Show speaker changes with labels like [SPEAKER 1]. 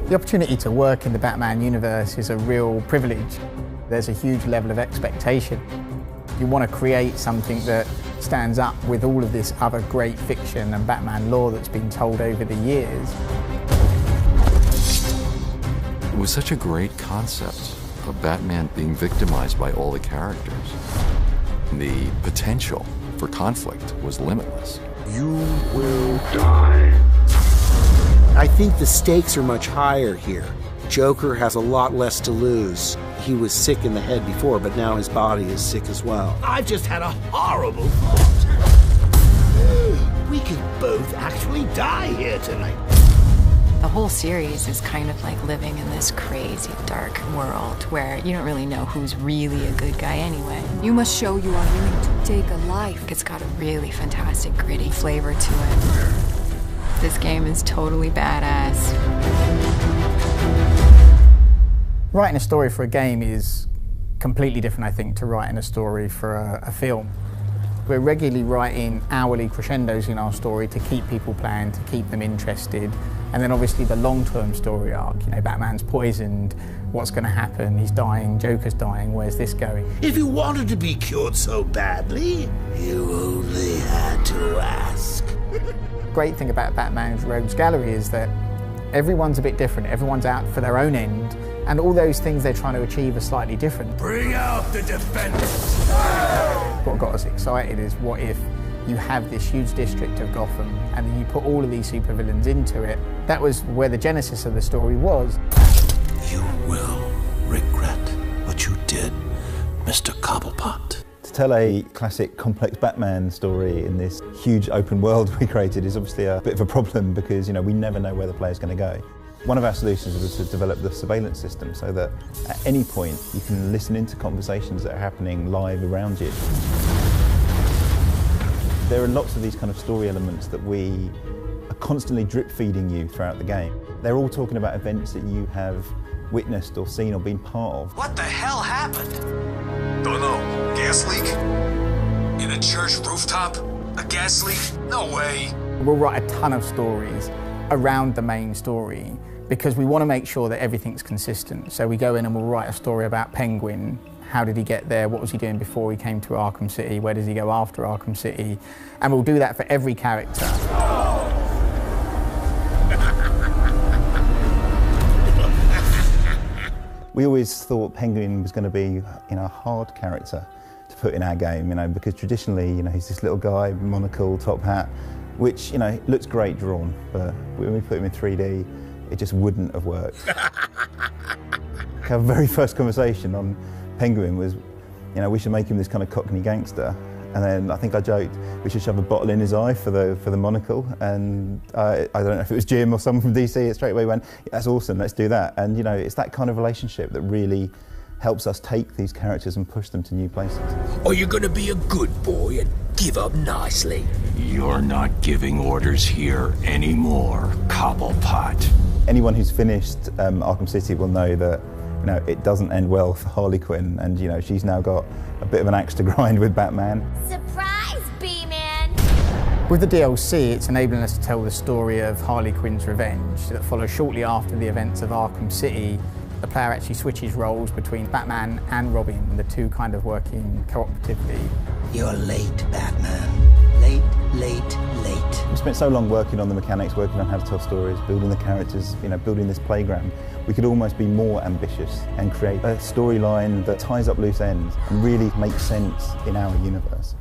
[SPEAKER 1] The opportunity to work in the Batman universe is a real privilege. There's a huge level of expectation. You want to create something that stands up with all of this other great fiction and Batman lore that's been told over the years.
[SPEAKER 2] It was such a great concept of Batman being victimized by all the characters. The potential for conflict was limitless.
[SPEAKER 3] You will die. I think the stakes are much higher here. Joker has a lot less to lose. He was sick in the head before, but now his body is sick as well.
[SPEAKER 4] I've just had a horrible thought. We could both actually die here tonight.
[SPEAKER 5] The whole series is kind of like living in this crazy, dark world where you don't really know who's really a good guy anyway.
[SPEAKER 6] You must show you are willing to take a life.
[SPEAKER 5] It's got a really fantastic, gritty flavor to it. This game is totally badass.
[SPEAKER 1] Writing a story for a game is completely different, I think, to writing a story for a film. We're regularly writing hourly crescendos in our story to keep people playing, to keep them interested. And then obviously the long-term story arc, you know, Batman's poisoned, what's going to happen, he's dying, Joker's dying, where's this going?
[SPEAKER 4] If you wanted to be cured so badly, you only had to ask.
[SPEAKER 1] The great thing about Batman's Rogues Gallery is that everyone's a bit different, everyone's out for their own end, and all those things they're trying to achieve are slightly different.
[SPEAKER 4] Bring out the defenders!
[SPEAKER 1] What got us excited is what if you have this huge district of Gotham and then you put all of these supervillains into it. That was where the genesis of the story was.
[SPEAKER 4] You will regret what you did, Mr. Cobblepot.
[SPEAKER 7] To tell a classic complex Batman story in this huge open world we created is obviously a bit of a problem because, you know, we never know where the player's going to go. One of our solutions was to develop the surveillance system so that at any point you can listen into conversations that are happening live around you. There are lots of these kind of story elements that we are constantly drip feeding you throughout the game. They're all talking about events that you have witnessed or seen or been part of.
[SPEAKER 4] What the hell happened?
[SPEAKER 8] Don't know. Gas leak? In a church rooftop? A gas leak? No way.
[SPEAKER 1] We'll write a ton of stories around the main story because we want to make sure that everything's consistent. So we go in and we'll write a story about Penguin. How did he get there? What was he doing before he came to Arkham City? Where does he go after Arkham City? And we'll do that for every character.
[SPEAKER 7] We always thought Penguin was going to be, you know, a hard character to put in our game, you know, because traditionally, you know, he's this little guy, monocle, top hat, which, you know, looks great drawn, but when we put him in 3D, it just wouldn't have worked. Our very first conversation on Penguin was, you know, we should make him this kind of Cockney gangster. And then I think I joked we should shove a bottle in his eye for the monocle. And I don't know if it was Jim or someone from DC, it straight away went, that's awesome, let's do that. And you know, it's that kind of relationship that really helps us take these characters and push them to new places.
[SPEAKER 4] Are you gonna be a good boy and give up nicely?
[SPEAKER 8] You're not giving orders here anymore, Cobblepot.
[SPEAKER 7] Anyone who's finished Arkham City will know that, you know, it doesn't end well for Harley Quinn, and you know, she's now got a bit of an axe to grind with Batman.
[SPEAKER 9] Surprise, B-Man!
[SPEAKER 1] With the DLC, it's enabling us to tell the story of Harley Quinn's revenge that follows shortly after the events of Arkham City. The player actually switches roles between Batman and Robin, and the two kind of working cooperatively.
[SPEAKER 4] You're late, Batman. Late, late, late.
[SPEAKER 7] We spent so long working on the mechanics, working on how to tell stories, building the characters, you know, building this playground. We could almost be more ambitious and create a storyline that ties up loose ends and really makes sense in our universe.